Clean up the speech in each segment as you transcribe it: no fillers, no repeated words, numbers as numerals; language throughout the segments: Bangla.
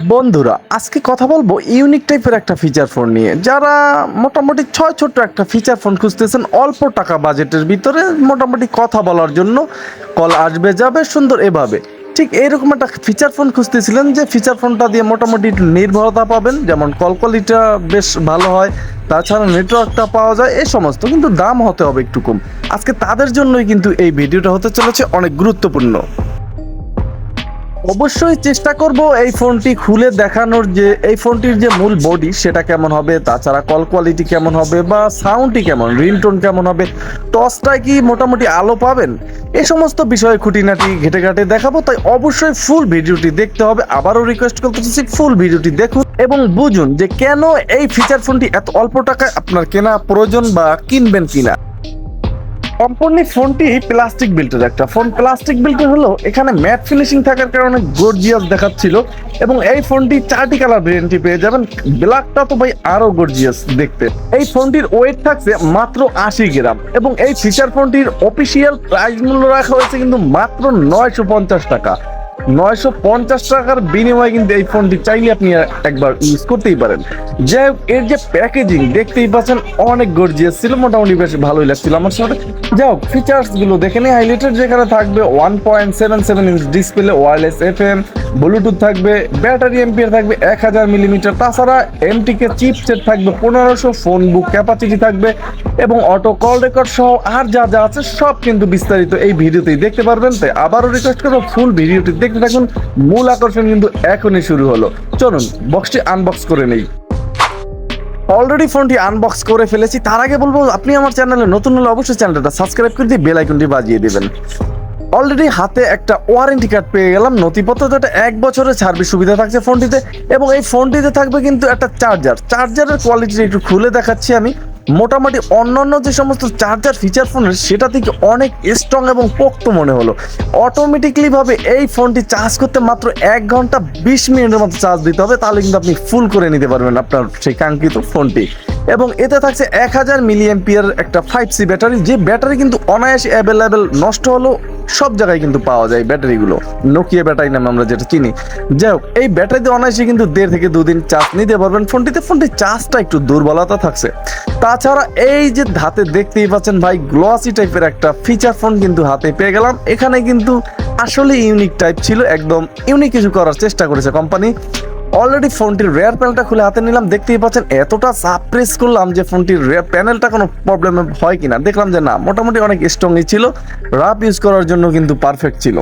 বন্ধুরা, আজকে কথা বলবো ইউনিক টাইপের একটা ফিচার ফোন নিয়ে। যারা মোটামুটি ছোট একটা ফিচার ফোন খুঁজতেছেন অল্প টাকা বাজেটের ভিতরে, মোটামুটি কথা বলার জন্য, কল আসবে যাবে সুন্দর এভাবে, ঠিক এইরকম একটা ফিচার ফোন খুঁজতেছিলেন যে ফিচার ফোনটা দিয়ে মোটামুটি একটু নির্ভরতা পাবেন, যেমন কল কোয়ালিটিটা বেশ ভালো হয়, তাছাড়া নেটওয়ার্কটা পাওয়া যায়, এই সমস্ত, কিন্তু দাম হতে হবে একটু কম। আজকে তাদের জন্যই কিন্তু এই ভিডিওটা হতে চলেছে অনেক গুরুত্বপূর্ণ। অবশ্যই চেষ্টা করব এই ফোনটি খুলে দেখানোর, যে এই ফোনটির যে মূল বডি সেটা কেমন হবে, তাছাড়া কল কোয়ালিটি কেমন হবে, বা সাউন্ডটি কেমন, রিংটোন কেমন হবে, টসটায় কি মোটামুটি আলো পাবেন, এই সমস্ত বিষয়ে খুঁটিনাটি ঘেটে ঘাটে দেখাবো। তাই অবশ্যই ফুল ভিডিওটি দেখতে হবে। আবারও রিকোয়েস্ট করতেছি, ফুল ভিডিওটি দেখুন এবং বুঝুন যে কেন এই ফিচার ফোনটি এত অল্প টাকায় আপনার কেনা প্রয়োজন বা কিনবেন কিনা। সম্পূর্ণ ফোনটি প্লাস্টিক বিল্টের একটা ফোন। প্লাস্টিক বিল্টের হলো এখানে ম্যাট ফিনিশিং থাকার কারণে গর্জিয়াস দেখাচ্ছিল, এবং এই ফোনটি 4টি কালার ভেরিয়েন্টে পেয়ে যাবেন। ব্ল্যাকটা তো ভাই আরো গর্জিয়াস দেখতে। এই ফোনটির ওয়েট থাকছে মাত্র 80 গ্রাম, এবং এই ফিচার ফোনটির অফিসিয়াল প্রাইস মূল্য রাখা হয়েছে কিন্তু মাত্র 950 টাকা। 950 টাকার বিনিময়ে কিন্তু এই ফোনটি চাইলে আপনি একবার ইউজ করতেই পারেন। যাই হোক, এর যে প্যাকেজিং দেখতেই পাচ্ছেন অনেক গর্জিয়াস ছিল, মোটামুটি বেশ ভালোই লাগছিল আমার সাথে। যাই হোক, ফিচার্স গুলো দেখে নিই। হাইলাইটেড যেখানে থাকবে 1.77 inch display, wireless FM, Bluetooth থাকবে, ব্যাটারি এম্পিয়ার থাকবে 1000 মিলিমিটার, তাছাড়া এমটিকে চিপসেট থাকবে 1500, ফোন বুক ক্যাপাসিটি থাকবে, এবং অটো কল রেকর্ড সহ আর যা যা আছে সব কিন্তু বিস্তারিত এই ভিডিওতেই দেখতে পারবেন। তাই আবারও রিকোয়েস্ট করবো ফুল ভিডিওটি দেখতে থাকুন। মূল আকর্ষণ কিন্তু এখনই শুরু হলো। চলুন বক্সটি আনবক্স করে নেই। অলরেডি ফোনটি আনবক্স করে ফেলেছি। তার আগে বলবো, আপনি আমার চ্যানেলে নতুন হলে অবশ্যই চ্যানেলটা সাবস্ক্রাইব করে দিয়ে বেল আইকনটি বাজিয়ে দিবেন। অলরেডি হাতে একটা ওয়ারেন্টি কার্ড পেয়ে গেলাম। নথিপত্র তো, একটা 1 বছরের সার্ভিস সুবিধা থাকছে ফোনটিতে, এবং এই ফোনটিতে থাকবে কিন্তু একটা চার্জারের কোয়ালিটি একটু খুলে দেখাচ্ছি আমি। মোটামুটি অন্যান্য যে সমস্ত চার্জার ফিচার ফোনের সেটা থেকে অনেক স্ট্রং এবং পোক্ত মনে হলো। অটোমেটিকলি ভাবে এই ফোনটি চার্জ করতে মাত্র 1 ঘন্টা 20 মিনিটের মতো চার্জ দিতে হবে, তাহলে কিন্তু আপনি ফুল করে নিতে পারবেন আপনার সেই কাঙ্ক্ষিত ফোনটি। এবং এতে থাকছে 1000 মিলি এম্পিয়ার একটা 5C ব্যাটারি, যে ব্যাটারি কিন্তু অনায়াসে অ্যাভেলেবেল, নষ্ট হলো সব জায়গায় কিন্তু পাওয়া যায় ব্যাটারিগুলো, নোকিয়া ব্যাটারি নামে আমরা যেটা চিনি। যাই হোক, এই ব্যাটারিতে অনায়াসে কিন্তু 1.5 থেকে 2 দিন চার্জ নিতে পারবেন ফোনটিতে। ফোনটির চার্জটা একটু দুর্বলতা থাকছে। তাছাড়া এই যে হাতে দেখতেই পাচ্ছেন ভাই, গ্লসি টাইপের একটা ফিচার ফোন কিন্তু হাতে পেয়ে গেলাম। এখানে কিন্তু আসলে ইউনিক টাইপ ছিল, একদম ইউনিক কিছু করার চেষ্টা করেছে কোম্পানি। অলরেডি ফোনটির রেয়ার প্যানেলটা খুলে হাতে নিলাম। দেখতেই পাচ্ছেন এতটা চাপ প্রেস করলাম যে ফোনটির রেয়ার প্যানেলটা কোনো প্রবলেম হয় কিনা, দেখলাম যে না, মোটামুটি অনেক স্ট্রংই ছিল, রাফ ইউজ করার জন্য কিন্তু পারফেক্ট ছিল।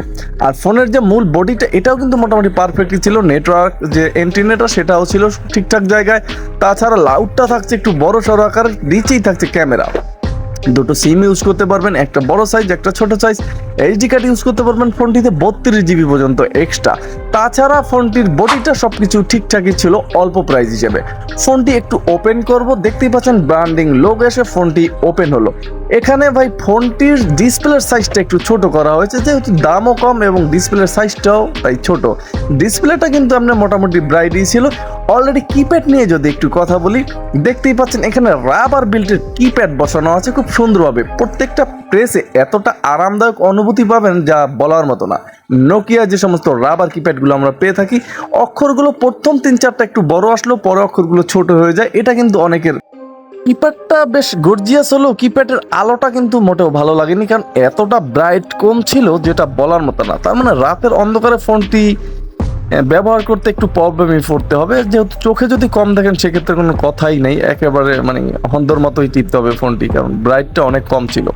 আর ফোনের যে মূল বডিটা, এটাও কিন্তু মোটামুটি পারফেক্টই ছিল। নেটওয়ার্ক যে এন্টিনেটা সেটাও ছিল ঠিকঠাক জায়গায়। তাছাড়া লাউডটা থাকছে একটু বড় সড়ো আকারের, নিচেই থাকছে ক্যামেরা। দুটো সিম ইউজ করতে পারবেন, একটা বড় সাইজ একটা ছোট সাইজ। এইচডি কার্ড ইউজ করতে পারবেন ফোনটিতে 32 জিবি পর্যন্ত এক্সট্রা। তাছাড়া ফোনটির বডিটা সবকিছু ঠিকঠাকই ছিল অল্প প্রাইস হিসেবে। ফোনটি একটু ওপেন করব, দেখতেই পাচ্ছেন ব্র্যান্ডিং লোগো এসে ফোনটি ওপেন হলো। এখানে ভাই ফোনটির ডিসপ্লের সাইজটা একটু ছোট করা হয়েছে, যেহেতু দামও কম এবং ডিসপ্লের সাইজটাও তাই ছোট। ডিসপ্লেটা কিন্তু আপনার মোটামুটি ব্রাইটই ছিল। অলরেডি কিপ্যাড নিয়ে যদি একটু কথা বলি, দেখতেই পাচ্ছেন এখানে রাবার বিল্টের কিপ্যাড বসানো আছে খুব সুন্দরভাবে। প্রত্যেকটা প্রেসে এতটা আরামদায়ক অনুভূতি পাবেন যা বলার মতো না। নোকিয়া যে সমস্ত রাবার কিপ্যাডগুলো আমরা পেয়ে থাকি, অক্ষরগুলো প্রথম 3-4টা একটু বড় আসলো, পরে অক্ষরগুলো ছোট হয়ে যায়, এটা কিন্তু অনেকের। কিপ্যাডটা বেশ গর্জিয়াস হলো, কিপ্যাডের আলোটা কিন্তু মোটেও ভালো লাগেনি, কারণ এতটা ব্রাইট কম ছিল যেটা বলার মতো না। তার মানে রাতের অন্ধকারে ফোনটি ব্যবহার করতে একটু প্রবলেমই পড়তে হবে, যেহেতু চোখে যদি কম দেখেন সেক্ষেত্রে কোনো কথাই নেই, একেবারে মানে অন্ধর মতোই টিপতে হবে ফোনটি, কারণ ব্রাইটটা অনেক কম ছিল।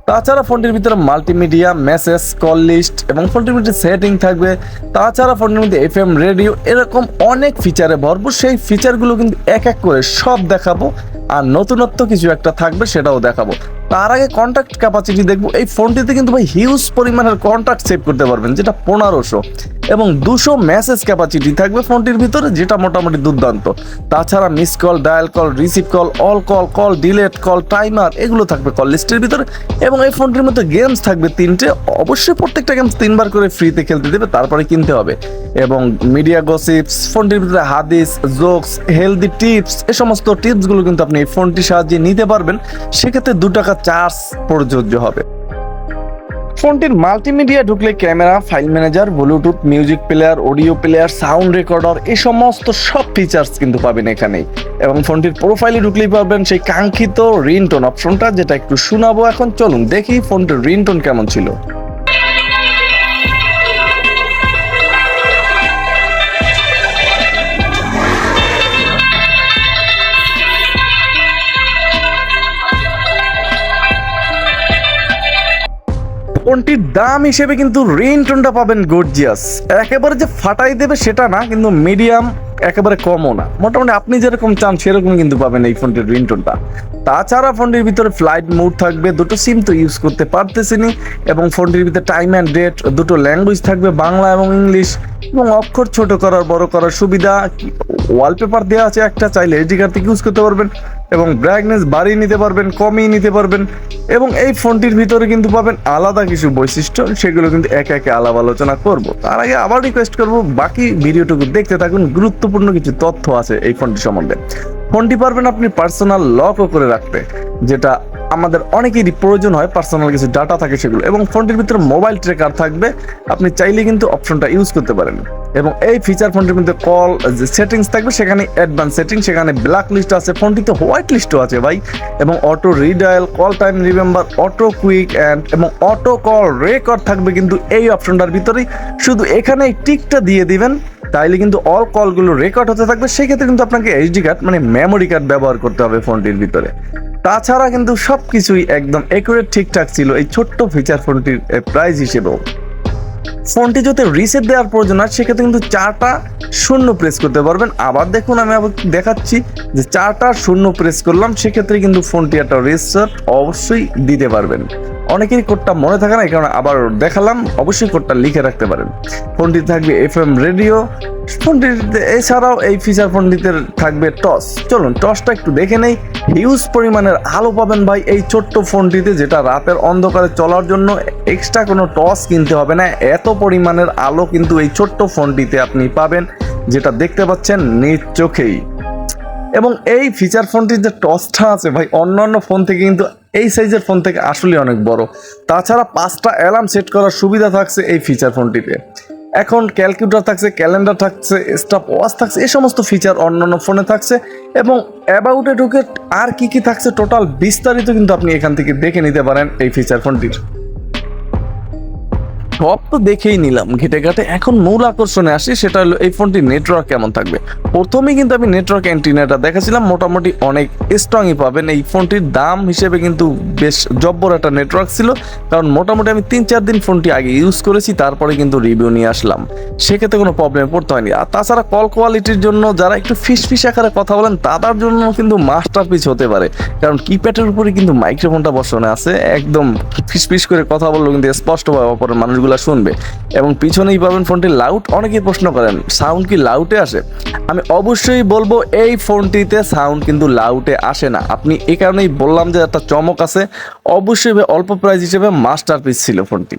তাছাড়া ফোনটির ভিতরে মাল্টিমিডিয়া, মেসেজ, কল লিস্ট এবং ফোনটির মধ্যে সেটিং থাকবে। তাছাড়া ফোনটির মধ্যে এফএম রেডিও, এরকম অনেক ফিচারে ভরপুর। সেই ফিচারগুলো কিন্তু এক এক করে সব দেখাবো, আর নতুনত্ব কিছু একটা থাকবে সেটাও দেখাবো। তার আগে কন্ট্যাক্ট ক্যাপাসিটি দেখবো। এই ফোনটিতে কিন্তু ভাই হিউজ পরিমাণের কন্ট্যাক্ট সেভ করতে পারবেন, যেটা 1500, এবং 200 মেসেজ ক্যাপাসিটি থাকবে ফোনটির ভিতরে, যেটা মোটামুটি দুর্দান্ত। তাছাড়া miss call, dial call, receive call, all call, call delete, call timer, এগুলো থাকবে কল লিস্টের ভিতরে। এবং এই ফোনটির মধ্যে গেমস থাকবে 3টে। অবশ্যই প্রত্যেকটা গেমস 3বার করে ফ্রিতে খেলতে দেবে, তারপরে কিনতে হবে। এবং মিডিয়া গসিপস, ফোনটির ভিতরে হাদিস, জোকস, হেলদি টিপস, এই সমস্ত টিপসগুলো কিন্তু আপনি এই ফোনটির সাহায্যে নিতে পারবেন। সেক্ষেত্রে 2 টাকা চার্জ প্রযোজ্য হবে। ফোনটির মাল্টিমিডিয়া ঢুকলে camera, file manager, Bluetooth, music player, audio player, sound recorder এই সমস্ত সব ফিচার্স কিন্তু পাবেন এখানেই। এবং ফোনটির প্রোফাইলে ঢুকলেই পাবেন সেই কাঙ্ক্ষিত রিংটোন অপশনটা, যেটা একটু শোনাবো এখন। চলুন দেখি ফোনটির রিংটোন কেমন ছিল। ফোনটির দাম হিসেবে কিন্তু রিংটোনটা পাবেন গর্জিয়াস। একেবারে যে ফাটাই দেবে সেটা না, কিন্তু মিডিয়াম, একেবারে কমও না, মোটামুটি আপনি যেরকম চান সেরকম কিন্তু পাবেন এই ফোনটির রিংটোনটা। তাছাড়া ফোনটির ভিতরে ফ্লাইট মোড থাকবে, দুটো সিম তো ইউজ করতে পারতেছিনি। এবং ফোনটির ভিতরে টাইম অ্যান্ড ডেট, দুটো ল্যাঙ্গুয়েজ থাকবে, বাংলা এবং ইংলিশ। এবং অক্ষর ছোট করার বড় করার সুবিধা, ওয়ালপেপার দেওয়া আছে একটা, চাইলে এসডি কার্ড থেকে ইউজ করতে পারবেন। এবং ব্রাইটনেস বাড়িয়ে নিতে পারবেন, কমিয়ে নিতে পারবেন। এবং এই ফোনটির ভিতরে কিন্তু পাবেন আলাদা কিছু বৈশিষ্ট্য, সেগুলো কিন্তু একে একে আলাপ আলোচনা করব। তার আগে আবার রিকোয়েস্ট করব বাকি ভিডিওটুকু দেখতে থাকুন, গুরুত্বপূর্ণ কিছু তথ্য আছে এই ফোনটি সম্বন্ধে। ফোনটি পারবেন আপনি পার্সোনাল লকও করে রাখতে, যেটা আমাদের অনেকেরই প্রয়োজন হয়, পার্সোনাল কিছু ডাটা থাকে সেগুলো। এবং ফোনটির ভিতরে মোবাইল ট্র্যাকার থাকবে, আপনি চাইলে কিন্তু অপশনটা ইউজ করতে পারেন। এবং এই ফিচার ফোনটির মধ্যে কল যে সেটিংস থাকবে সেখানে অ্যাডভান্স সেটিং, সেখানে ব্ল্যাক লিস্ট আছে, ফোনটিতে হোয়াইট লিস্টও আছে ভাই। এবং auto redial, call time remember, auto quick and এবং অটো কল রেকর্ড থাকবে কিন্তু এই অপশনটার ভিতরেই। শুধু এখানে এই টিকটা দিয়ে দিবেন, তাইলে কিন্তু অল কলগুলো রেকর্ড হতে থাকবে। সেক্ষেত্রে কিন্তু আপনাকে এইচডি কার্ড মানে মেমোরি কার্ড ব্যবহার করতে হবে ফোনটির ভিতরে। তাছাড়া কিন্তু সব কিছুই একদম অ্যাকুরেট ঠিকঠাক ছিল এই ছোট্ট ফিচার ফোনটির প্রাইস হিসেবেও। ফোনটি যদি রিসেট দেওয়ার প্রয়োজন হয় সেক্ষেত্রে কিন্তু 4টা শূন্য প্রেস করতে পারবেন। আবার দেখুন, আমি আবার দেখাচ্ছি যে 4টা শূন্য প্রেস করলাম, সেক্ষেত্রে কিন্তু ফোনটি একটা রিসেট অবশ্যই দিতে পারবেন। অনেকেরই কোডটা মনে থাকে না, এই কারণে আবার দেখালাম, অবশ্যই কোডটা লিখে রাখতে পারেন। ফোনটি থাকবে এফএম রেডিও, ফোনটির এছাড়াও এই ফিচার ফোনটিতে থাকবে টস। চলুন টসটা একটু দেখে নেই। হিউজ পরিমাণের আলো পাবেন ভাই এই ছোট্ট ফোনটিতে, যেটা রাতের অন্ধকারে চলার জন্য এক্সট্রা কোনো টস কিনতে হবে না। এত পরিমাণের আলো কিন্তু এই ছোট্ট ফোনটিতে আপনি পাবেন, যেটা দেখতে পাচ্ছেন নিজ চোখেই। এবং এই ফিচার ফোনটির যে টসটা আছে ভাই, অন্যান্য ফোন থেকে কিন্তু এই সাইজের ফোন থেকে আসলে অনেক বড়। তাছাড়া 5টা অ্যালার্ম সেট করার সুবিধা থাকছে এই ফিচার ফোনটিতে। এখন ক্যালকুলেটর থাকছে, ক্যালেন্ডার থাকছে, স্টপ ওয়াচ থাকছে, এই সমস্ত ফিচার অন্যান্য ফোনে থাকছে। এবং অ্যাবাউটে ঢুকে আর কি কি থাকছে টোটাল বিস্তারিত কিন্তু আপনি এখান থেকে দেখে নিতে পারেন এই ফিচার ফোনটির। সব তো দেখেই নিলাম ঘেটে ঘাটে, এখন মূল আকর্ষণে আসি, সেটা হলো এই ফোনটির নেটওয়ার্ক কেমন থাকবে। প্রথমেই কিন্তু আমি নেটওয়ার্ক অ্যান্টিনাটা দেখাছিলাম, মোটামুটি অনেক স্ট্রংই পাবেন। এই ফোনটির দাম হিসেবে কিন্তু বেশ জব্বর একটা নেটওয়ার্ক ছিল, কারণ মোটামুটি আমি 3-4 দিন ফোনটি আগে ইউজ করেছি, তারপরে কিন্তু রিভিউ নিয়ে আসলাম, সেক্ষেত্রে কোনো প্রবলেমে পড়তে হয়নি। আর তাছাড়া কল কোয়ালিটির জন্য যারা একটু ফিস আকারে কথা বলেন তাদের জন্য কিন্তু মাস্টারপিস হতে পারে, কারণ কিপ্যাডের উপরে কিন্তু মাইক্রোফোনটা বসানো আছে, একদম ফিস করে কথা বললেও কিন্তু স্পষ্টভাবে অপরের মানুষগুলো শুনবে। এবং পিছনেই পাবেন ফোনটি লাউড। অনেকেই প্রশ্ন করেন সাউন্ড কি লাউডে আসে, আমি অবশ্যই বলবো এই ফোনটিতে সাউন্ড কিন্তু লাউডে আসে না। আপনি এই কারণেই বললাম যে একটা চমক আছে, অবশ্যই অল্প প্রাইস হিসেবে মাস্টারপিস ছিল ফোনটি।